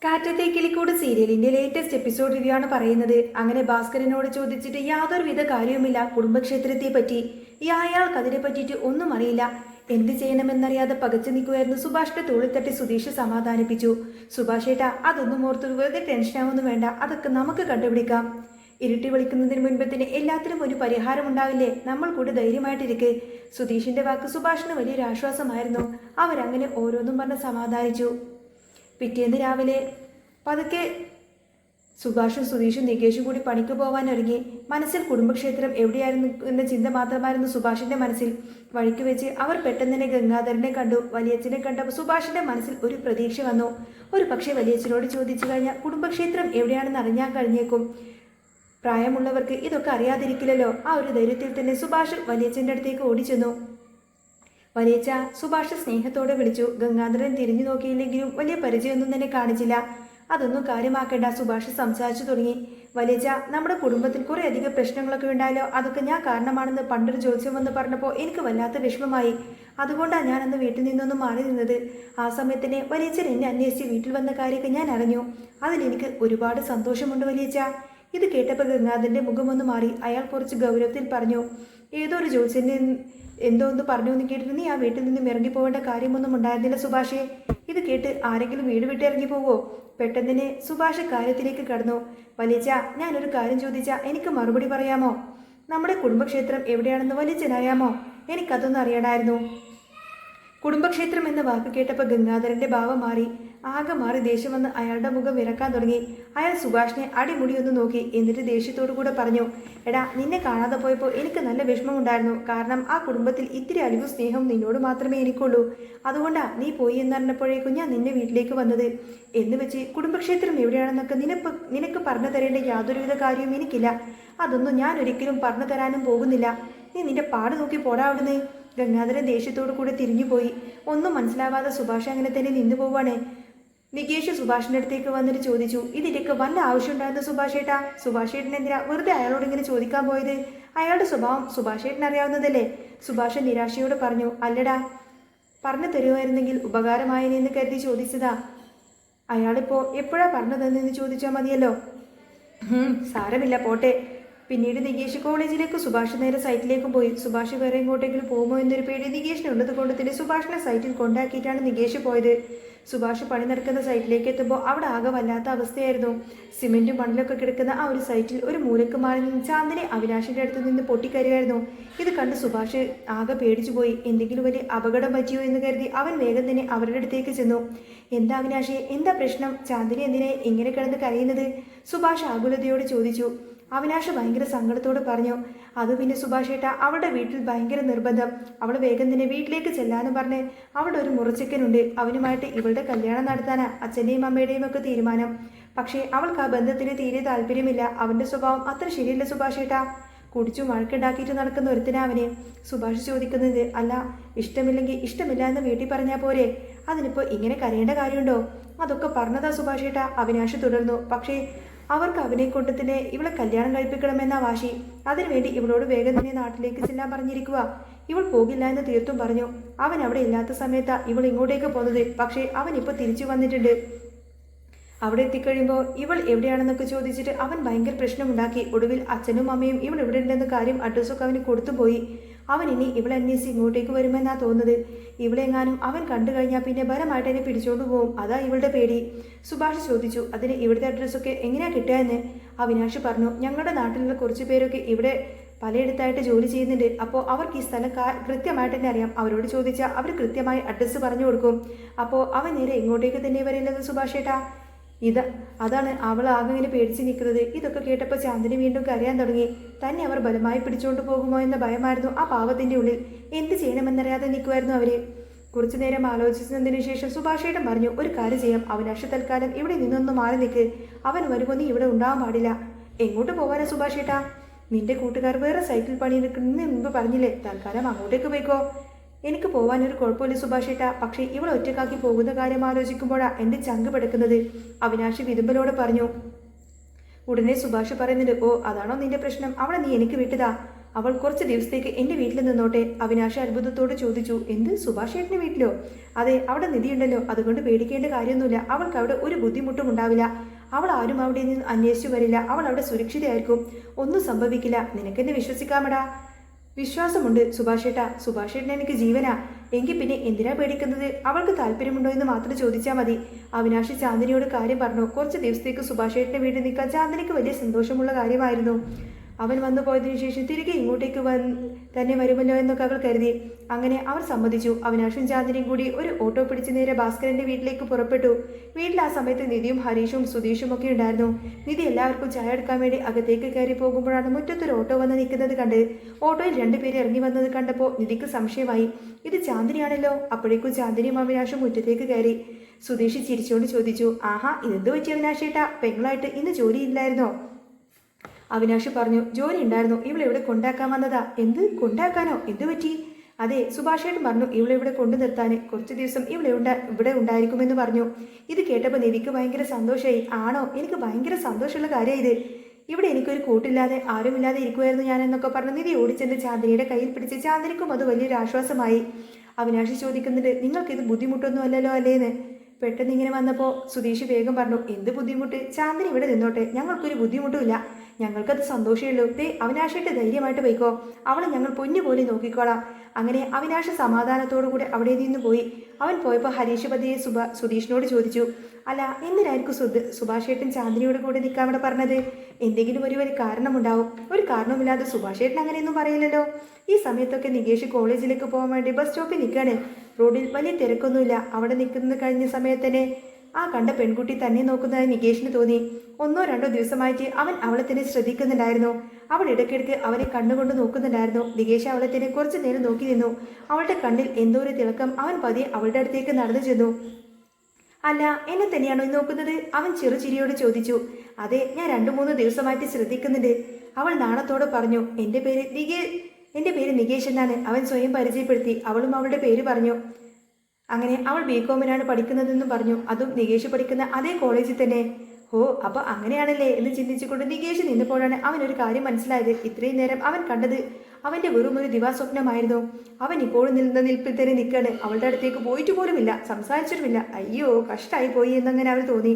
കാറ്റത്തെ കിളിക്കൂട് സീരിയലിന്റെ latest episode review ആണ് പറയുന്നത്. അങ്ങനെ ഭാസ്കരനോട് ചോദിച്ചിട്ട് യാതൊരുവിധ കാര്യവുമില്ല കുടുംബക്ഷേത്രത്തെ പറ്റി. അയാൾക്ക് അതിനെ പറ്റിയിട്ട് ഒന്നും അറിയില്ല. എന്ത് ചെയ്യണമെന്നറിയാതെ പകച്ചു നിൽക്കുമായിരുന്നു. സുഭാഷിന്റെ തോളിൽ തട്ടി സുധീഷ് സമാധാനിപ്പിച്ചു. സുഭാഷ് ഏട്ടാ, അതൊന്നും ഓർത്തു വെറുതെ ടെൻഷനാവൊന്നും വേണ്ട, അതൊക്കെ നമുക്ക് കണ്ടുപിടിക്കാം. ഇരുട്ടി വിളിക്കുന്നതിന് മുൻപ് തന്നെ എല്ലാത്തിനും ഒരു പരിഹാരം ഉണ്ടാവില്ലേ, നമ്മൾ കൂടെ ധൈര്യമായിട്ടിരിക്കെ. സുധീഷിന്റെ വാക്ക് സുഭാഷിന് വലിയൊരു ആശ്വാസമായിരുന്നു. അവരങ്ങനെ ഓരോന്നും പറഞ്ഞ് സമാധാനിച്ചു. പിറ്റേന്ന് രാവിലെ പതുക്കെ സുഭാഷും സുധീഷും നികേഷും കൂടി പണിക്ക് പോകാൻ ഒരുങ്ങി. മനസ്സിൽ കുടുംബക്ഷേത്രം എവിടെയായിരുന്നു എന്ന ചിന്ത മാത്രമായിരുന്നു സുഭാഷിന്റെ മനസ്സിൽ. വഴിക്ക് വെച്ച് അവർ പെട്ടെന്ന് തന്നെ ഗംഗാധരനെ കണ്ടു. വലിയച്ഛനെ കണ്ടപ്പോൾ സുഭാഷിന്റെ മനസ്സിൽ ഒരു പ്രതീക്ഷ വന്നു. ഒരു പക്ഷേ വലിയച്ഛനോട് ചോദിച്ചു കഴിഞ്ഞാൽ കുടുംബക്ഷേത്രം എവിടെയാണെന്ന് അറിഞ്ഞാൽ കഴിഞ്ഞേക്കും. പ്രായമുള്ളവർക്ക് ഇതൊക്കെ അറിയാതിരിക്കില്ലല്ലോ. ആ ഒരു ധൈര്യത്തിൽ തന്നെ സുഭാഷ് വലിയച്ഛൻ്റെ അടുത്തേക്ക് ഓടിച്ചെന്നു. വലിയച്ഛ, സുഭാഷ് സ്നേഹത്തോടെ വിളിച്ചു. ഗംഗാധരൻ തിരിഞ്ഞു നോക്കിയില്ലെങ്കിലും വലിയ പരിചയമൊന്നും തന്നെ കാണിച്ചില്ല. അതൊന്നും കാര്യമാക്കേണ്ട, സുഭാഷ് സംസാരിച്ചു തുടങ്ങി. വലിയച്ഛ, നമ്മുടെ കുടുംബത്തിൽ കുറേ അധികം പ്രശ്നങ്ങളൊക്കെ ഉണ്ടായാലോ, അതൊക്കെ ഞാൻ കാരണമാണെന്ന് പണ്ടൊരു ജ്യോത്സ്യം വന്ന് പറഞ്ഞപ്പോൾ എനിക്ക് വല്ലാത്ത വിഷമമായി. അതുകൊണ്ടാണ് ഞാൻ അന്ന് വീട്ടിൽ നിന്നൊന്നും മാറി നിന്നത്. ആ സമയത്തിന് വലിയച്ഛൻ എന്നെ അന്വേഷിച്ച് വീട്ടിൽ വന്ന കാര്യമൊക്കെ ഞാൻ അറിഞ്ഞു. അതിലെനിക്ക് ഒരുപാട് സന്തോഷമുണ്ട് വലിയച്ഛ. ഇത് കേട്ടപ്പോൾ ഗംഗാധരന്റെ മുഖമൊന്ന് മാറി. അയാൾ കുറച്ച് ഗൗരവത്തിൽ പറഞ്ഞു, ഏതോ ഒരു ജ്യോത്സ്യൻ്റെ എന്തോ ഒന്ന് പറഞ്ഞു എന്ന് കേട്ടിട്ട് നീ ആ വീട്ടിൽ നിന്നും ഇറങ്ങിപ്പോവേണ്ട കാര്യമൊന്നും ഉണ്ടായിരുന്നില്ല സുഭാഷേ. ഇത് കേട്ട് ആരെങ്കിലും വീട് വിട്ട് ഇറങ്ങി പോവോ? പെട്ടെന്ന് തന്നെ സുഭാഷ് കാര്യത്തിലേക്ക് കടന്നു. വലിയച്ഛ, ഞാനൊരു കാര്യം ചോദിച്ചാൽ എനിക്ക് മറുപടി പറയാമോ? നമ്മുടെ കുടുംബക്ഷേത്രം എവിടെയാണെന്ന് വലിയച്ഛനറിയാമോ? എനിക്കതൊന്നും അറിയണമായിരുന്നു. കുടുംബക്ഷേത്രം എന്ന വാക്ക് കേട്ടപ്പോൾ ഗംഗാധരന്റെ ഭാവം മാറി. ആകെ മാറി ദേഷ്യം വന്ന് അയാളുടെ മുഖം വിറക്കാൻ തുടങ്ങി. അയാൾ സുഭാഷിനെ അടിമുടിയൊന്ന് നോക്കി. എന്നിട്ട് ദേഷ്യത്തോടു കൂടെ പറഞ്ഞു, എടാ, നിന്നെ കാണാതെ പോയപ്പോൾ എനിക്ക് നല്ല വിഷമമുണ്ടായിരുന്നു. കാരണം ആ കുടുംബത്തിൽ ഇത്തിരി അലിവും സ്നേഹവും നിന്നോട് മാത്രമേ എനിക്കുള്ളൂ. അതുകൊണ്ടാ നീ പോയി എന്നറിഞ്ഞപ്പോഴേക്കും ഞാൻ നിന്നെ വീട്ടിലേക്ക് വന്നത്. എന്ന് വെച്ച് കുടുംബക്ഷേത്രം എവിടെയാണെന്നൊക്കെ നിനക്ക് പറഞ്ഞു തരേണ്ട യാതൊരുവിധ കാര്യവും എനിക്കില്ല. അതൊന്നും ഞാൻ ഒരിക്കലും പറഞ്ഞു തരാനും പോകുന്നില്ല. നീ നിന്റെ പാട് നോക്കി പോടാ അവിടുന്ന്. ഗംഗാധരൻ ദേഷ്യത്തോടു കൂടെ തിരിഞ്ഞുപോയി. ഒന്നും മനസ്സിലാവാതെ സുഭാഷ് അങ്ങനെ തന്നെ നിന്നു പോവാണ്. നികേഷ് സുഭാഷിന്റെ അടുത്തേക്ക് വന്നിട്ട് ചോദിച്ചു, ഇതിലേക്ക് വല്ല ആവശ്യമുണ്ടായിരുന്നു സുഭാഷ് ഏട്ടാ? സുഭാഷ് ഏട്ടൻ എന്തിനാ വെറുതെ അയാളോട് ഇങ്ങനെ ചോദിക്കാൻ പോയത്? അയാളുടെ സ്വഭാവം സുഭാഷ് ഏട്ടൻ അറിയാവുന്നതല്ലേ? സുഭാഷ് നിരാശയോട് പറഞ്ഞു, അല്ലടാ, പറഞ്ഞു തരുമായിരുന്നെങ്കിൽ ഉപകാരമായെന്ന് കരുതി ചോദിച്ചതാ. അയാളിപ്പോ എപ്പോഴാ പറഞ്ഞതെന്ന് ചോദിച്ചാൽ മതിയല്ലോ. സാരമില്ല, പോട്ടെ. പിന്നീട് നികേഷ് കോളേജിലേക്ക് സുഭാഷ് നേരെ സൈറ്റിലേക്കും പോയി. സുഭാഷ് വേറെ എങ്ങോട്ടെങ്കിലും പോകുമോ എന്നൊരു പേടി നികേഷിനുള്ളത് കൊണ്ട് തന്നെ സുഭാഷിനെ സൈറ്റിൽ കൊണ്ടാക്കിയിട്ടാണ് നികേഷ് പോയത്. സുഭാഷ് പണി നടക്കുന്ന സൈറ്റിലേക്ക് എത്തുമ്പോൾ അവിടെ ആകെ വല്ലാത്ത അവസ്ഥയായിരുന്നു. സിമെന്റും മണലൊക്കെ കിടക്കുന്ന ആ ഒരു സൈറ്റിൽ ഒരു മൂലക്ക് മാറി നിന്ന് ചാന്ദിനി അവിനാഷിന്റെ അടുത്ത് നിന്ന് പൊട്ടിക്കരുമായിരുന്നു. ഇത് കണ്ട് സുഭാഷ് ആകെ പേടിച്ചു പോയി. എന്തെങ്കിലും വലിയ അപകടം പറ്റിയോ എന്ന് കരുതി അവൻ വേഗം തന്നെ അവരുടെ അടുത്തേക്ക് ചെന്നു. എന്താ അവിനാഷേ, എന്താ പ്രശ്നം? ചാന്ദിനി എന്തിനെ ഇങ്ങനെ കിടന്ന് കരയുന്നത്? സുഭാഷ് ആകുലതയോട് ചോദിച്ചു. അവിനാഷ് ഭയങ്കര സങ്കടത്തോട് പറഞ്ഞു, അത് പിന്നെ സുഭാഷ് ഏട്ടാ, അവളുടെ വീട്ടിൽ ഭയങ്കര നിർബന്ധം. അവൾ വേഗം തന്നെ വീട്ടിലേക്ക് ചെല്ലാന്ന് പറഞ്ഞ് അവിടെ ഒരു മുറച്ചിക്കനുണ്ട്. അവനുമായിട്ട് ഇവളുടെ കല്യാണം നടത്താനാ അച്ഛൻ്റെയും അമ്മയുടെയും ഒക്കെ തീരുമാനം. പക്ഷേ അവൾക്ക് ആ ബന്ധത്തിന് തീരെ താല്പര്യമില്ല. അവന്റെ സ്വഭാവം അത്ര ശരിയല്ല സുഭാഷ് ഏട്ടാ. കുടിച്ചു വഴക്കുണ്ടാക്കിയിട്ട് നടക്കുന്ന ഒരുത്തിനാ അവന്. സുഭാഷ് ചോദിക്കുന്നത്, അല്ല, ഇഷ്ടമില്ലെങ്കിൽ ഇഷ്ടമില്ല എന്ന് വീട്ടിൽ പറഞ്ഞാൽ പോരെ? അതിനിപ്പോൾ ഇങ്ങനെ കരയേണ്ട കാര്യമുണ്ടോ? അതൊക്കെ പറഞ്ഞതാ സുഭാഷ് ഏട്ടാ, അവിനാഷ് തുടർന്നു. പക്ഷേ അവർക്ക് അവനെ കൊണ്ട് തന്നെ ഇവളെ കല്യാണം കഴിപ്പിക്കണമെന്നാ വാശി. അതിനുവേണ്ടി ഇവളോട് വേഗം തന്നെ നാട്ടിലേക്ക് ചെല്ലാൻ പറഞ്ഞിരിക്കുക. ഇവൾ പോകില്ല എന്ന് തീർത്തും പറഞ്ഞു. അവൻ അവിടെ ഇല്ലാത്ത സമയത്താ ഇവൾ ഇങ്ങോട്ടേക്ക് പോകുന്നത്. പക്ഷേ അവൻ ഇപ്പോൾ തിരിച്ചു വന്നിട്ടുണ്ട്. അവിടെ എത്തിക്കഴിയുമ്പോൾ ഇവൾ എവിടെയാണെന്നൊക്കെ ചോദിച്ചിട്ട് അവൻ ഭയങ്കര പ്രശ്നമുണ്ടാക്കി. ഒടുവിൽ അച്ഛനും അമ്മയും ഇവൾ ഇവിടെ ഉണ്ടെന്ന കാര്യം അഡ്രസ്സൊക്കെ അവന് കൊടുത്തുപോയി. അവൻ ഇനി ഇവളെ അന്വേഷിച്ച് ഇങ്ങോട്ടേക്ക് വരുമെന്നാ തോന്നുന്നത്. ഇവളെങ്ങാനും അവൻ കണ്ടു കഴിഞ്ഞാൽ പിന്നെ ബലമായിട്ട് എന്നെ പിടിച്ചോണ്ട് പോകും. അതാ ഇവളുടെ പേടി. സുഭാഷ് ചോദിച്ചു, അതിന് ഇവിടുത്തെ അഡ്രസ്സൊക്കെ എങ്ങനെയാ കിട്ടുക എന്ന്? അവിനാഷ് പറഞ്ഞു, ഞങ്ങളുടെ നാട്ടിലുള്ള കുറച്ച് പേരൊക്കെ ഇവിടെ പലയിടത്തായിട്ട് ജോലി ചെയ്യുന്നുണ്ട്. അപ്പോൾ അവർക്ക് ഈ സ്ഥലം കൃത്യമായിട്ട് തന്നെ അറിയാം. അവരോട് ചോദിച്ചാൽ അവർ കൃത്യമായി അഡ്രസ്സ് പറഞ്ഞു കൊടുക്കും. അപ്പോൾ അവൻ നേരെ ഇങ്ങോട്ടേക്ക് തന്നെ വരില്ലെന്ന് സുഭാഷ് ഏട്ടാ. അതാണ് അവൾ ആകെ ഇങ്ങനെ പേടിച്ച് നിൽക്കുന്നത്. ഇതൊക്കെ കേട്ടപ്പോൾ ചാന്ദിനി വീണ്ടും കരയാൻ തുടങ്ങി. തന്നെ അവർ ബലമായി പിടിച്ചുകൊണ്ട് പോകുമോ എന്ന ഭയമായിരുന്നു ആ പാവത്തിന്റെ ഉള്ളിൽ. എന്ത് ചെയ്യണമെന്നറിയാതെ നിൽക്കുമായിരുന്നു അവര്. കുറച്ചു നേരം ആലോചിച്ചതിന് ശേഷം സുഭാഷേട്ടൻ പറഞ്ഞു, ഒരു കാര്യം ചെയ്യാം, അവിനാഷ് തൽക്കാലം ഇവിടെ നിന്നൊന്ന് മാറി നിൽക്ക്. അവൻ വരുമ്പോൾ നീ ഇവിടെ ഉണ്ടാവാൻ പാടില്ല. എങ്ങോട്ട് പോകാനാ സുഭാഷേട്ടാ? നിന്റെ കൂട്ടുകാർ വേറെ സൈറ്റിൽ പണി നിൽക്കുന്നതിന് മുമ്പ് പറഞ്ഞില്ലേ, തൽക്കാലം അങ്ങോട്ടേക്ക് പോയിക്കോ. എനിക്ക് പോവാനൊരു കുഴപ്പമില്ല സുഭാഷ് ഏട്ടാ, പക്ഷേ ഇവൾ ഒറ്റക്കാക്കി പോകുന്ന കാര്യം ആലോചിക്കുമ്പോഴാ എൻ്റെ ചങ്ക് പിടക്കുന്നത്, അവിനാഷ് വിതുമ്പലോട് പറഞ്ഞു. ഉടനെ സുഭാഷ് പറയുന്നുണ്ട്, ഓ അതാണോ നിന്റെ പ്രശ്നം? അവളെ നീ എനിക്ക് വിട്ടതാ? അവൾ കുറച്ച് ദിവസത്തേക്ക് എൻ്റെ വീട്ടിൽ നിന്നോട്ടെ. അവിനാശ് അത്ഭുതത്തോട് ചോദിച്ചു. എന്ത്, സുഭാഷ് ഏട്ടൻ്റെ വീട്ടിലോ? അതെ, അവിടെ നിധിയുണ്ടല്ലോ, അതുകൊണ്ട് പേടിക്കേണ്ട കാര്യമൊന്നുമില്ല. അവൾക്ക് അവിടെ ഒരു ബുദ്ധിമുട്ടും ഉണ്ടാവില്ല. അവൾ ആരും അവിടെ നിന്ന് അന്വേഷിച്ചു വരില്ല. അവൾ അവിടെ സുരക്ഷിതയായിരിക്കും. ഒന്നും സംഭവിക്കില്ല. നിനക്കെന്നെ വിശ്വസിക്കാമടാ. വിശ്വാസമുണ്ട് സുഭാഷേട്ടാ. സുഭാഷേട്ടൻ എനിക്ക് ജീവനാ. എങ്കിൽ പിന്നെ എന്തിനാ പേടിക്കുന്നത്? അവൾക്ക് താല്പര്യമുണ്ടോ എന്ന് മാത്രം ചോദിച്ചാൽ മതി. അവിനാശ് ചാന്ദിനിയോട് കാര്യം പറഞ്ഞു. കുറച്ച് ദിവസത്തേക്ക് സുഭാഷേട്ടൻ്റെ വീട്ടിൽ നിൽക്കാൻ ചാന്ദിനിക്ക് വലിയ സന്തോഷമുള്ള കാര്യമായിരുന്നു. അവൻ വന്നു പോയതിനു ശേഷം തിരികെ ഇങ്ങോട്ടേക്ക് തന്നെ വരുമല്ലോ എന്നൊക്കെ അവൾ കരുതി. അങ്ങനെ അവർ സമ്മതിച്ചു. അവിനാശും ചാന്ദിനിയും കൂടി ഒരു ഓട്ടോ പിടിച്ച് നേരെ ഭാസ്കരന്റെ വീട്ടിലേക്ക് പുറപ്പെട്ടു. വീട്ടിൽ ആ സമയത്ത് നിധിയും ഹരീഷും സുധീഷും ഒക്കെ ഉണ്ടായിരുന്നു. നിധി എല്ലാവർക്കും ചായ എടുക്കാൻ വേണ്ടി അകത്തേക്ക് കയറി പോകുമ്പോഴാണ് മുറ്റത്തൊരു ഓട്ടോ വന്ന് നിൽക്കുന്നത് കണ്ട്. ഓട്ടോയിൽ രണ്ടുപേര് ഇറങ്ങി വന്നത് കണ്ടപ്പോൾ നിധിക്ക് സംശയമായി. ഇത് ചാന്ദിനിയാണല്ലോ. അപ്പോഴേക്കും ചാന്ദിനിയും അവിനാശും മുറ്റത്തേക്ക് കയറി. സുധീഷ് ചിരിച്ചുകൊണ്ട് ചോദിച്ചു. ആഹാ, ഇതെന്ത് പറ്റി അവിനാശേട്ടാ? പെങ്ങളായിട്ട് ഇന്ന് ജോലിയില്ലായിരുന്നോ? അവിനാശ് പറഞ്ഞു. ജോലി ഉണ്ടായിരുന്നു. ഇവളെവിടെ കൊണ്ടാക്കാൻ വന്നതാ. എന്ത് കൊണ്ടാക്കാനോ? എന്ത് പറ്റി? അതെ, സുഭാഷേട്ടൻ പറഞ്ഞു ഇവളെവിടെ കൊണ്ടു നിർത്താന്. കുറച്ച് ദിവസം ഇവിടെ ഉണ്ടായിരിക്കുമെന്ന് പറഞ്ഞു. ഇത് കേട്ടപ്പോൾ നിധിക്ക് ഭയങ്കര സന്തോഷമായി. ആണോ? എനിക്ക് ഭയങ്കര സന്തോഷമുള്ള കാര്യം ഇത്. ഇവിടെ എനിക്കൊരു കൂട്ടില്ലാതെ ആരുമില്ലാതെ ഇരിക്കുമായിരുന്നു ഞാൻ എന്നൊക്കെ പറഞ്ഞു നിധി ഓടിച്ചെന്ന് ചാന്ദിനിയുടെ കയ്യിൽ പിടിച്ച്. ചാന്ദിനിക്കും അത് വലിയൊരു ആശ്വാസമായി. അവിനാശ് ചോദിക്കുന്നുണ്ട്, നിങ്ങൾക്കിത് ബുദ്ധിമുട്ടൊന്നും അല്ലല്ലോ അല്ലേന്ന്. പെട്ടെന്ന് ഇങ്ങനെ വന്നപ്പോൾ സുധീഷ് വേഗം പറഞ്ഞു. എന്ത് ബുദ്ധിമുട്ട്? ചാന്ദിനി ഇവിടെ നിന്നോട്ടെ, ഞങ്ങൾക്കൊരു ബുദ്ധിമുട്ടുമില്ല. ഞങ്ങൾക്കത് സന്തോഷമേ ഉള്ളൂ. അവിനാശായിട്ട് ധൈര്യമായിട്ട് പോയിക്കോ. അവളെ ഞങ്ങൾ പൊന്നു പോലെ നോക്കിക്കോളാം. അങ്ങനെ അവിനാശ് സമാധാനത്തോടു കൂടി അവിടെ നിന്ന് പോയി. അവൻ പോയപ്പോൾ ഹരീഷ് പതിയെ സുധീഷിനോട് ചോദിച്ചു. അല്ല, എന്തിനായിരിക്കും സുഭാഷേട്ടൻ ചാന്ദിനിയോട് കൂടെ നിൽക്കാൻ അവിടെ പറഞ്ഞത്? എന്തെങ്കിലും ഒരു കാരണമുണ്ടാവും. ഒരു കാരണമില്ലാതെ സുഭാഷേട്ടൻ അങ്ങനെയൊന്നും പറയില്ലല്ലോ. ഈ സമയത്തൊക്കെ നികേഷ് കോളേജിലേക്ക് പോകാൻ വേണ്ടി ബസ് സ്റ്റോപ്പിൽ നിൽക്കുകയാണ്. റോഡിൽ വലിയ തിരക്കൊന്നുമില്ല. അവിടെ നിൽക്കുന്ന കഴിഞ്ഞ സമയത്ത് തന്നെ ആ കണ്ട പെൺകുട്ടി തന്നെ നോക്കുന്നതായി നികേഷിന് തോന്നി. 1-2 ദിവസമായിട്ട് അവൻ അവളെ തന്നെ ശ്രദ്ധിക്കുന്നുണ്ടായിരുന്നു. അവൾ ഇടയ്ക്കിടയ്ക്ക് അവനെ കണ്ണുകൊണ്ട് നോക്കുന്നുണ്ടായിരുന്നു. നികേഷ് അവളെ തന്നെ കുറച്ചു നേരം നോക്കി നിന്നു. അവളുടെ കണ്ണിൽ എന്തോ ഒരു തിളക്കം. അവൻ പതിയെ അവളുടെ അടുത്തേക്ക് നടന്നു ചെന്നു. അല്ല, എന്നെ തന്നെയാണോ നോക്കുന്നത്? അവൻ ചെറുചിരിയോട് ചോദിച്ചു. അതെ, ഞാൻ 2-3 ദിവസമായിട്ട് ശ്രദ്ധിക്കുന്നുണ്ട്. അവൾ നാണത്തോടെ പറഞ്ഞു. എൻ്റെ പേര് നികേഷ് എന്നാണ് അവൻ സ്വയം പരിചയപ്പെടുത്തി. അവളും അവളുടെ പേര് പറഞ്ഞു. അങ്ങനെ അവൾ ബികോമിനാണ് പഠിക്കുന്നതെന്നും പറഞ്ഞു. അതും നികേഷ് പഠിക്കുന്ന അതേ കോളേജിൽ തന്നെ. ഓ, അപ്പോൾ അങ്ങനെയാണല്ലേ എന്ന് ചിന്തിച്ചുകൊണ്ട് നികേഷ് നിന്നപ്പോഴാണ് അവനൊരു കാര്യം മനസ്സിലായത്. ഇത്രയും നേരം അവൻ കണ്ടത് അവൻ്റെ വെറും ഒരു ദിവാസ്വപ്നമായിരുന്നു. അവൻ ഇപ്പോഴും നിന്ന നിൽപ്പിൽ തന്നെ നിൽക്കാണ്. അവളുടെ അടുത്തേക്ക് പോയിട്ട് പോലുമില്ല, സംസാരിച്ചിട്ടുമില്ല. അയ്യോ, കഷ്ടമായി പോയി എന്നങ്ങനെ അവൾ തോന്നി.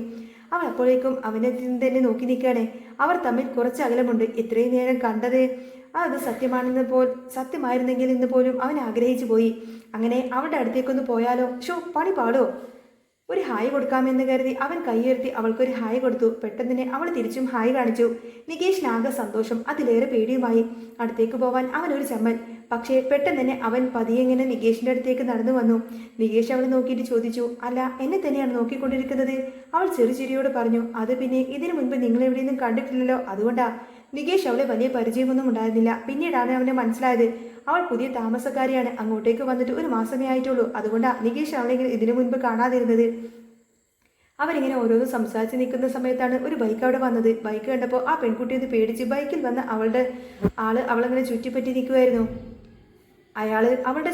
അവൾ അപ്പോഴേക്കും അവനെ തന്നെ നോക്കി നിൽക്കുകയാണ്. അവർ തമ്മിൽ കുറച്ച് അകലമുണ്ട്. ഇത്രയും നേരം കണ്ടത് അത് സത്യമായിരുന്നെങ്കിൽ എന്ന് പോലും അവൻ ആഗ്രഹിച്ചു പോയി. അങ്ങനെ അവളുടെ അടുത്തേക്കൊന്ന് പോയാലോ? പണി പാടോ? ഒരു ഹായ് കൊടുക്കാമെന്ന് കരുതി അവൻ കൈയുയർത്തി അവൾക്കൊരു ഹായ് കൊടുത്തു. പെട്ടെന്ന് തന്നെ അവൾ തിരിച്ചും ഹായ് കാണിച്ചു. നികേഷിനാകെ സന്തോഷം, അതിലേറെ പേടിയുമായി. അടുത്തേക്ക് പോവാൻ അവനൊരു ചമ്മൽ. പക്ഷേ പെട്ടെന്ന് തന്നെ അവൻ പതിയെ ഇങ്ങനെ നികേഷിൻ്റെ അടുത്തേക്ക് നടന്നു വന്നു. നികേഷ് അവളെ നോക്കിയിട്ട് ചോദിച്ചു. അല്ല, എന്നെ തന്നെയാണ് നോക്കിക്കൊണ്ടിരിക്കുന്നത്? അവൾ ചെറുചിരിയോട് പറഞ്ഞു. അത് പിന്നെ ഇതിനു മുൻപ് നിങ്ങളെവിടെയൊന്നും കണ്ടിട്ടില്ലല്ലോ, അതുകൊണ്ടാ. നികേഷ് അവളെ വലിയ പരിചയമൊന്നും ഉണ്ടായിരുന്നില്ല. പിന്നീടാണ് അവനെ മനസ്സിലായത് അവൾ പുതിയ താമസക്കാരിയാണ്. അങ്ങോട്ടേക്ക് വന്നിട്ട് 1 മാസമേ ആയിട്ടുള്ളൂ. അതുകൊണ്ടാണ് നികേഷ് അവളെ ഇതിനു മുൻപ് കാണാതിരുന്നത്. അവരിങ്ങനെ ഓരോന്നും സംസാരിച്ച് നിൽക്കുന്ന സമയത്താണ് ഒരു ബൈക്ക് അവിടെ വന്നത്. ബൈക്ക് കണ്ടപ്പോൾ ആ പെൺകുട്ടി ഒന്ന് പേടിച്ച് ബൈക്കിൽ വന്ന അവളങ്ങനെ ചുറ്റിപ്പറ്റി നിൽക്കുമായിരുന്നു. അയാൾ അവളുടെ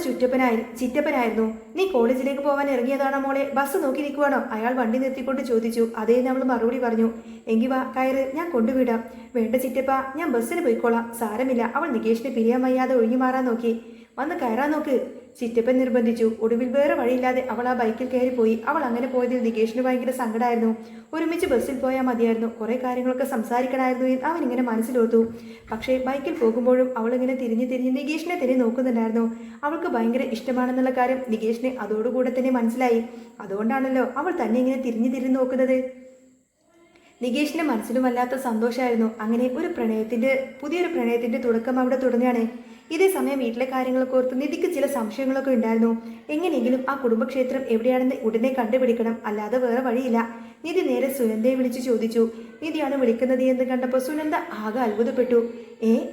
ചിറ്റപ്പനായിരുന്നു. നീ കോളേജിലേക്ക് പോകാൻ ഇറങ്ങിയതാണോ മോളെ? ബസ് നോക്കി നിൽക്കുവാണോ? അയാൾ വണ്ടി നിർത്തിക്കൊണ്ട് ചോദിച്ചു. അതേ അവൾ മറുപടി പറഞ്ഞു. എങ്കിൽ വാ, കയറ്, ഞാൻ കൊണ്ടുവിടാം. വേണ്ട ചിറ്റപ്പ, ഞാൻ ബസ്സിന് പോയിക്കോളാം. സാരമില്ല. അവൾ നികേഷിനെ പിരിയാൻ വയ്യാതെ ഒഴിഞ്ഞു മാറാൻ നോക്കി. വന്ന് കയറാൻ നോക്ക്, ചിറ്റപ്പൻ നിർബന്ധിച്ചു. ഒടുവിൽ വേറെ വഴിയില്ലാതെ അവൾ ആ ബൈക്കിൽ കയറിപ്പോയി. അവൾ അങ്ങനെ പോയതിൽ നികേഷിന് ഭയങ്കര സങ്കടമായിരുന്നു. ഒരുമിച്ച് ബസ്സിൽ പോയാൽ മതിയായിരുന്നു, കുറേ കാര്യങ്ങളൊക്കെ സംസാരിക്കണമായിരുന്നു എന്ന് അവനിങ്ങനെ മനസ്സിലോർത്തു. പക്ഷേ ബൈക്കിൽ പോകുമ്പോഴും അവളിങ്ങനെ തിരിഞ്ഞ് നികേഷിനെ തന്നെ നോക്കുന്നുണ്ടായിരുന്നു. അവൾക്ക് ഭയങ്കര ഇഷ്ടമാണെന്നുള്ള കാര്യം നികേഷിനെ അതോടുകൂടെ തന്നെ മനസ്സിലായി. അതുകൊണ്ടാണല്ലോ അവൾ തന്നെ ഇങ്ങനെ തിരിഞ്ഞ് നോക്കുന്നത്. നികേഷിന്റെ മനസ്സിലും വല്ലാത്ത സന്തോഷമായിരുന്നു. അങ്ങനെ പുതിയൊരു പ്രണയത്തിന്റെ തുടക്കം അവിടെ തുടങ്ങുകയാണ്. ഇതേ സമയം വീട്ടിലെ കാര്യങ്ങളൊക്കെ ഓർത്ത് നിധിക്ക് ചില സംശയങ്ങളൊക്കെ ഉണ്ടായിരുന്നു. എങ്ങനെയെങ്കിലും ആ കുടുംബക്ഷേത്രം എവിടെയാണെന്ന് ഉടനെ കണ്ടുപിടിക്കണം, അല്ലാതെ വേറെ വഴിയില്ല. നിധി നേരെ സുനന്ദയെ വിളിച്ചു ചോദിച്ചു. നിധിയാണ് വിളിക്കുന്നത് എന്ന് കണ്ടപ്പോൾ സുനന്ദ ആകെ അത്ഭുതപ്പെട്ടു.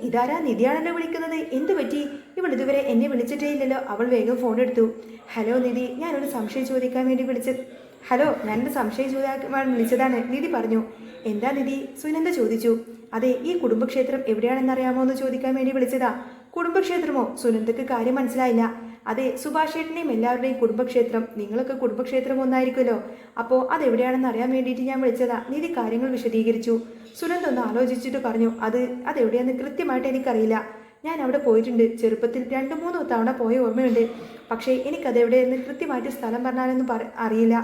ഇതാരാ? നിധിയാണല്ലോ വിളിക്കുന്നത്, എന്തു പറ്റി? ഇവൾ ഇതുവരെ എന്നെ വിളിച്ചിട്ടേ ഇല്ലല്ലോ. അവൾ വേഗം ഫോൺ എടുത്തു. ഹലോ നിധി, ഞാനൊരു സംശയം ചോദിക്കാൻ വേണ്ടി വിളിച്ചതാണ്, നിധി പറഞ്ഞു. എന്താ നിധി? സുനന്ദ ചോദിച്ചു. അതെ, ഈ കുടുംബക്ഷേത്രം എവിടെയാണെന്നറിയാമോ എന്ന് ചോദിക്കാൻ വേണ്ടി വിളിച്ചതാ. കുടുംബക്ഷേത്രമോ? സുനന്ദക്ക് കാര്യം മനസ്സിലായില്ല. അതെ, സുഭാഷേട്ടനെയും എല്ലാവരുടെയും കുടുംബക്ഷേത്രം. നിങ്ങളൊക്കെ കുടുംബക്ഷേത്രം ഒന്നായിരിക്കുമല്ലോ. അപ്പോൾ അതെവിടെയാണെന്ന് അറിയാൻ വേണ്ടിയിട്ട് ഞാൻ വിളിച്ചതാ. നിധി കാര്യങ്ങൾ വിശദീകരിച്ചു. സുനന്ദ ഒന്ന് ആലോചിച്ചിട്ട് പറഞ്ഞു. അതെവിടെയാണെന്ന് കൃത്യമായിട്ട് എനിക്കറിയില്ല. ഞാൻ അവിടെ പോയിട്ടുണ്ട്. ചെറുപ്പത്തിൽ 2-3 തവണ പോയ ഓർമ്മയുണ്ട്. പക്ഷേ എനിക്കതെവിടെയെന്ന് കൃത്യമായിട്ട് സ്ഥലം പറഞ്ഞാലൊന്നും അറിയില്ല.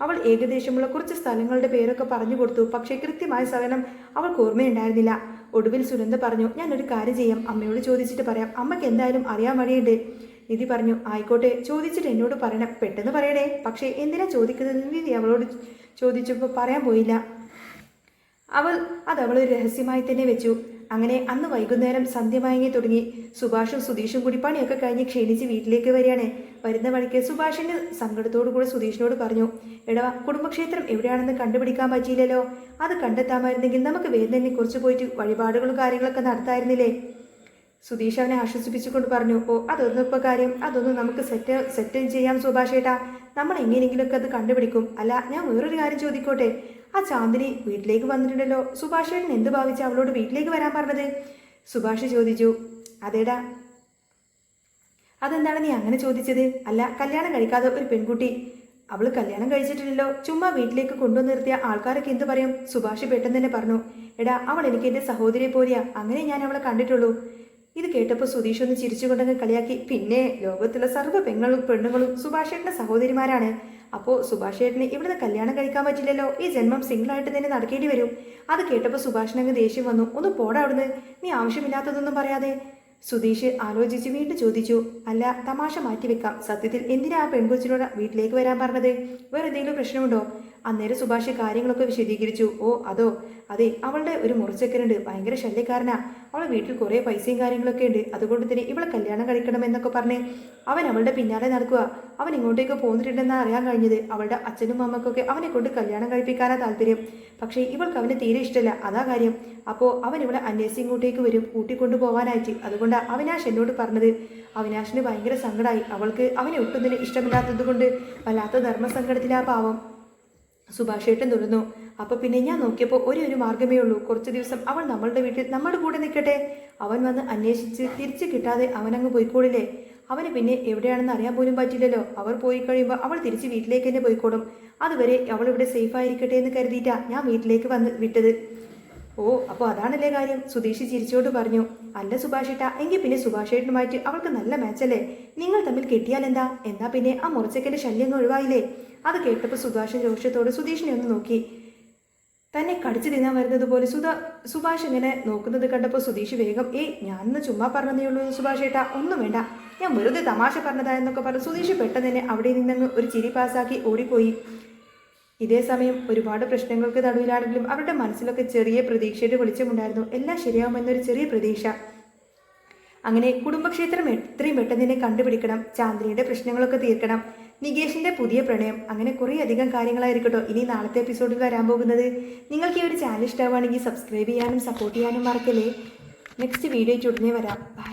അവൾ ഏകദേശമുള്ള കുറച്ച് സ്ഥലങ്ങളുടെ പേരൊക്കെ പറഞ്ഞു കൊടുത്തു. പക്ഷേ കൃത്യമായ സ്ഥലം അവൾക്ക് ഓർമ്മയുണ്ടായിരുന്നില്ല. ഒടുവിൽ സുനന്ദ പറഞ്ഞു, ഞാനൊരു കാര്യം ചെയ്യാം, അമ്മയോട് ചോദിച്ചിട്ട് പറയാം. അമ്മയ്ക്ക് എന്തായാലും അറിയാൻ വഴിയുണ്ട്. നിധി പറഞ്ഞു, ആയിക്കോട്ടെ, ചോദിച്ചിട്ട് എന്നോട് പറയണം. പെട്ടെന്ന് പറയണേ. പക്ഷേ എന്തിനാ ചോദിക്കുന്നത്? നിധി അവളോട് ചോദിച്ചപ്പോൾ പറയാൻ പോയില്ല. അവളൊരു രഹസ്യമായി തന്നെ വെച്ചു. അങ്ങനെ അന്ന് വൈകുന്നേരം സന്ധ്യ മയങ്ങി തുടങ്ങി. സുഭാഷും സുധീഷും കൂടി പണിയൊക്കെ കഴിഞ്ഞ് ക്ഷീണിച്ച് വീട്ടിലേക്ക് വരികയാണ്. വരുന്ന വഴിക്ക് സുഭാഷിന് സങ്കടത്തോടു കൂടെ സുധീഷിനോട് പറഞ്ഞു, എടാ, കുടുംബക്ഷേത്രം എവിടെയാണെന്ന് കണ്ടുപിടിക്കാൻ പറ്റിയില്ലല്ലോ. അത് കണ്ടെത്താമായിരുന്നെങ്കിൽ നമുക്ക് വേഗം തന്നെ കുറച്ച് പോയിട്ട് വഴിപാടുകളും കാര്യങ്ങളൊക്കെ നടത്തായിരുന്നില്ലേ? സുധീഷ് അവനെ ആശ്വസിപ്പിച്ചുകൊണ്ട് പറഞ്ഞു, ഓ, അതൊന്നും ഇപ്പോൾ കാര്യം, അതൊന്നും നമുക്ക് സെറ്റ് ചെയ്യാം സുഭാഷേട്ടാ. നമ്മൾ എങ്ങനെയെങ്കിലുമൊക്കെ അത് കണ്ടുപിടിക്കും. അല്ല, ഞാൻ വേറൊരു കാര്യം ചോദിക്കോട്ടെ? ആ ചാന്ദിനി വീട്ടിലേക്ക് വന്നിട്ടുണ്ടല്ലോ. സുഭാഷേട്ടൻ എന്ത് ഭാവിച്ചാ അവളോട് വീട്ടിലേക്ക് വരാൻ പറഞ്ഞത്? സുഭാഷ് ചോദിച്ചു. അതേടാ, അതെന്താണ് നീ അങ്ങനെ ചോദിച്ചത്? അല്ല, കല്യാണം കഴിക്കാതെ ഒരു പെൺകുട്ടി, അവൾ കല്യാണം കഴിച്ചിട്ടില്ലല്ലോ, ചുമ്മാ വീട്ടിലേക്ക് കൊണ്ടുവന്ന് നിർത്തിയ ആൾക്കാരൊക്കെ എന്ത് പറയും? സുഭാഷ് പെട്ടെന്ന് തന്നെ പറഞ്ഞു, എടാ, അവൾ എനിക്ക് എൻ്റെ സഹോദരിയെ പോലെയാ, അങ്ങനെ ഞാൻ അവളെ കണ്ടിട്ടുള്ളൂ. ഇത് കേട്ടപ്പോൾ സുധീഷ് ഒന്ന് ചിരിച്ചുകൊണ്ടങ്ങ് കളിയാക്കി, പിന്നെ ലോകത്തുള്ള സർവ്വ പെണ്ണുങ്ങളും സുഭാഷേട്ടൻ്റെ സഹോദരിമാരാണ്. അപ്പോൾ സുഭാഷേട്ടന് ഇവിടുന്ന് കല്യാണം കഴിക്കാൻ പറ്റില്ലല്ലോ, ഈ ജന്മം സിംഗിളായിട്ട് തന്നെ നടക്കേണ്ടി വരും. അത് കേട്ടപ്പോൾ സുഭാഷിനങ്ങ് ദേഷ്യം വന്നു. ഒന്ന് പോടാ അവിടുന്ന്, നീ ആവശ്യമില്ലാത്തതൊന്നും പറയാതെ. സുധീഷ് ആലോചിച്ച് വീണ്ടും ചോദിച്ചു, അല്ല, തമാശ മാറ്റിവെക്കാം, സത്യത്തിൽ എന്തിനാ ആ പെൺകൊച്ചിനോട് വീട്ടിലേക്ക് വരാൻ പറഞ്ഞത്? വേറെ എന്തെങ്കിലും പ്രശ്നമുണ്ടോ? അന്നേരം സുഭാഷ് കാര്യങ്ങളൊക്കെ വിശദീകരിച്ചു. ഓ, അതോ, അതെ, അവളുടെ ഒരു മുറിച്ചക്കനുണ്ട്, ഭയങ്കര ശല്യക്കാരനാ. അവളെ വീട്ടിൽ കുറേ പൈസയും കാര്യങ്ങളൊക്കെ ഉണ്ട്. അതുകൊണ്ട് തന്നെ ഇവളെ കല്യാണം കഴിക്കണം എന്നൊക്കെ പറഞ്ഞ് അവൻ അവളുടെ പിന്നാലെ നടക്കുക. അവൻ ഇങ്ങോട്ടേക്ക് പോന്നിട്ടുണ്ടെന്നാണ് അറിയാൻ കഴിഞ്ഞത്. അവളുടെ അച്ഛനും അമ്മക്കൊക്കെ അവനെ കൊണ്ട് കല്യാണം കഴിപ്പിക്കാനാ താല്പര്യം. പക്ഷേ ഇവൾക്ക് അവനെ തീരെ ഇഷ്ടമല്ല, അതാ കാര്യം. അപ്പോൾ അവൻ ഇവളെ അന്വേഷിച്ച് ഇങ്ങോട്ടേക്ക് വരും, കൂട്ടിക്കൊണ്ടു പോകാനായിട്ട്. അതുകൊണ്ടാണ് അവിനാശ് എന്നോട് പറഞ്ഞത്. അവിനാശിന് ഭയങ്കര സങ്കടമായി. അവൾക്ക് അവനെ ഒട്ടും തന്നെ ഇഷ്ടമില്ലാത്തത് കൊണ്ട് വല്ലാത്ത ധർമ്മസങ്കടത്തിലാ പാവം. സുഭാഷേട്ടൻ തുടർന്നു. അപ്പോൾ പിന്നെ ഞാൻ നോക്കിയപ്പോൾ ഒരു മാർഗമേ ഉള്ളൂ. കുറച്ച് ദിവസം അവൾ നമ്മളുടെ വീട്ടിൽ നമ്മുടെ കൂടെ നിൽക്കട്ടെ. അവൻ വന്ന് അന്വേഷിച്ച് തിരിച്ചു കിട്ടാതെ അവനങ്ങ് പോയിക്കോളില്ലേ? അവന് പിന്നെ എവിടെയാണെന്ന് അറിയാൻ പോലും പറ്റില്ലല്ലോ. അവർ പോയി കഴിയുമ്പോൾ അവൾ തിരിച്ച് വീട്ടിലേക്ക് തന്നെ പോയിക്കോളും. അതുവരെ അവൾ ഇവിടെ സേഫായിരിക്കട്ടെ എന്ന് കരുതിയിട്ടാ ഞാൻ വീട്ടിലേക്ക് വന്ന് വിട്ടത്. ഓ, അപ്പോൾ അതാണല്ലേ കാര്യം? സുധീഷ് ചിരിച്ചോട് പറഞ്ഞു. അല്ല സുഭാഷേട്ടാ, എങ്കിൽ പിന്നെ സുഭാഷേട്ടനുമായിട്ട് അവൾക്ക് നല്ല മാച്ചല്ലേ? നിങ്ങൾ തമ്മിൽ കെട്ടിയാൽ എന്താ? എന്നാ പിന്നെ ആ മുറച്ചക്കൻ്റെ ശല്യം ഒഴിവായില്ലേ? അത് കേട്ടപ്പോൾ സുഭാഷൻ രോഷത്തോട് സുധീഷിനെ ഒന്ന് നോക്കി. തന്നെ കടിച്ചു തിന്നാൻ വരുന്നത് പോലെ സുഭാഷ് ഇങ്ങനെ നോക്കുന്നത് കണ്ടപ്പോൾ സുധീഷ് വേഗം, ഞാനൊന്ന് ചുമ്മാ പറഞ്ഞതേ ഉള്ളൂ സുഭാഷേട്ടാ, ഒന്നും വേണ്ട, ഞാൻ വെറുതെ തമാശ പറഞ്ഞതാ എന്നൊക്കെ പറഞ്ഞു സുധീഷ് പെട്ടെന്ന് തന്നെ അവിടെ നിന്നങ്ങ് ഒരു ചിരി പാസാക്കി ഓടിപ്പോയി. ഇതേ സമയം ഒരുപാട് പ്രശ്നങ്ങൾക്ക് നടുവിലാണെങ്കിലും അവരുടെ മനസ്സിലൊക്കെ ചെറിയ പ്രതീക്ഷയുടെ വെളിച്ചമുണ്ടായിരുന്നു. എല്ലാം ശരിയാവുമെന്നൊരു ചെറിയ പ്രതീക്ഷ. അങ്ങനെ കുടുംബക്ഷേത്രം എത്രയും പെട്ടെന്ന് തന്നെ കണ്ടുപിടിക്കണം. ചാന്ദ്രിയുടെ പ്രശ്നങ്ങളൊക്കെ തീർക്കണം. നികേഷിന്റെ പുതിയ പ്രണയം, അങ്ങനെ കുറേ അധികം കാര്യങ്ങളായിരിക്കട്ടോ ഇനി നാളത്തെ എപ്പിസോഡിൽ വരാൻ പോകുന്നത്. നിങ്ങൾക്ക് ഈ ഒരു ചാനൽ ഇഷ്ടമാണെങ്കിൽ സബ്സ്ക്രൈബ് ചെയ്യാനും സപ്പോർട്ട് ചെയ്യാനും മറക്കല്ലേ. നെക്സ്റ്റ് വീഡിയോ ഉടനെ വരാം. ബൈ.